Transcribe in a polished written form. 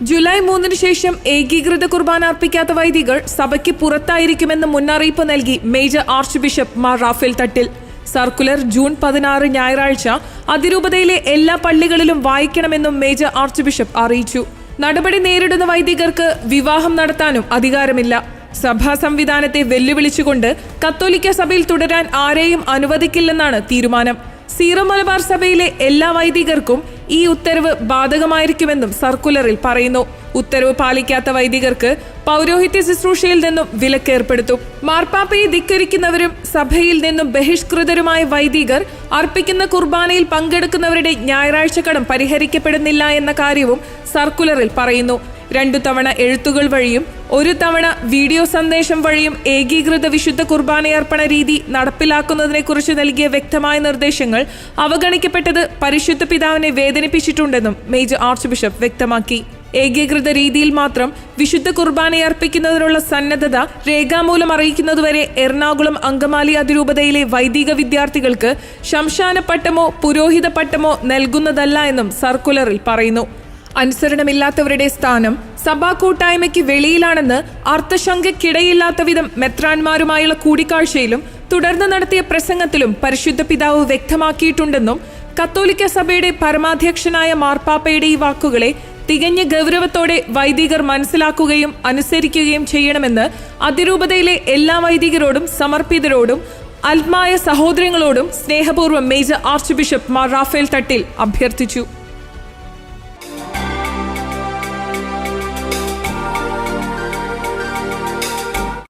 July 3 ശേഷം ഏകീകൃത കുർബാന അർപ്പിക്കാത്ത വൈദികർ സഭയ്ക്ക് പുറത്തായിരിക്കുമെന്ന് മുന്നറിയിപ്പ് നൽകി major archbishop Mar Raphael Thattil. Circular June 16 ഞായറാഴ്ച അതിരൂപതയിലെ എല്ലാ പള്ളികളിലും വായിക്കണമെന്നും മേജർ ആർച്ച് ബിഷപ്പ് അറിയിച്ചു. നടപടി നേരിടുന്ന വൈദികർക്ക് വിവാഹം നടത്താനും അധികാരമില്ല. സഭാ സംവിധാനത്തെ വെല്ലുവിളിച്ചുകൊണ്ട് കത്തോലിക്ക സഭയിൽ തുടരാൻ ആരെയും അനുവദിക്കില്ലെന്നാണ് തീരുമാനം. സീറോ മലബാർ സഭയിലെ എല്ലാ വൈദികർക്കും ഈ ഉത്തരവ് ബാധകമായിരിക്കുമെന്നും സർക്കുലറിൽ പറയുന്നു. ഉത്തരവ് പാലിക്കാത്ത വൈദികർക്ക് പൗരോഹിത്യ ശുശ്രൂഷയിൽ നിന്നും വിലക്കേർപ്പെടുത്തും. മാർപ്പാപ്പയെ ധിക്കരിക്കുന്നവരും സഭയിൽ നിന്നും ബഹിഷ്കൃതരുമായ വൈദികർ അർപ്പിക്കുന്ന കുർബാനയിൽ പങ്കെടുക്കുന്നവരുടെ ഞായറാഴ്ച കടം പരിഹരിക്കപ്പെടുന്നില്ല എന്ന കാര്യവും സർക്കുലറിൽ പറയുന്നു. 2 തവണ എഴുത്തുകൾ വഴിയും 1 തവണ വീഡിയോ സന്ദേശം വഴിയും ഏകീകൃത വിശുദ്ധ കുർബാനയർപ്പണ രീതി നടപ്പിലാക്കുന്നതിനെക്കുറിച്ച് നൽകിയ വ്യക്തമായ നിർദ്ദേശങ്ങൾ അവഗണിക്കപ്പെട്ടത് പരിശുദ്ധ പിതാവിനെ വേദനിപ്പിച്ചിട്ടുണ്ടെന്നും മേജർ ആർച്ച് ബിഷപ്പ് വ്യക്തമാക്കി. ഏകീകൃത രീതിയിൽ മാത്രം വിശുദ്ധ കുർബാനയർപ്പിക്കുന്നതിനുള്ള സന്നദ്ധത രേഖാമൂലം അറിയിക്കുന്നതുവരെ എറണാകുളം അങ്കമാലി അതിരൂപതയിലെ വൈദിക വിദ്യാർത്ഥികൾക്ക് ശംശാന പട്ടമോ പുരോഹിത പട്ടമോ നൽകുന്നതല്ല എന്നും സർക്കുലറിൽ പറയുന്നു. അനുസരണമില്ലാത്തവരുടെ സ്ഥാനം സഭാ കൂട്ടായ്മയ്ക്ക് വെളിയിലാണെന്ന് അർത്ഥശങ്കയ്ക്കിടയില്ലാത്ത വിധം മെത്രാന്മാരുമായുള്ള കൂടിക്കാഴ്ചയിലും തുടർന്ന് നടത്തിയ പ്രസംഗത്തിലും പരിശുദ്ധ പിതാവ് വ്യക്തമാക്കിയിട്ടുണ്ടെന്നും കത്തോലിക്ക സഭയുടെ പരമാധ്യക്ഷനായ മാർപ്പാപ്പയുടെ ഈ വാക്കുകളെ തികഞ്ഞ ഗൗരവത്തോടെ വൈദികർ മനസ്സിലാക്കുകയും അനുസരിക്കുകയും ചെയ്യണമെന്ന് അതിരൂപതയിലെ എല്ലാ വൈദികരോടും സമർപ്പിതരോടും ആത്മായ സഹോദരങ്ങളോടും സ്നേഹപൂർവ്വം major archbishop Mar Raphael Thattil അഭ്യർത്ഥിച്ചു.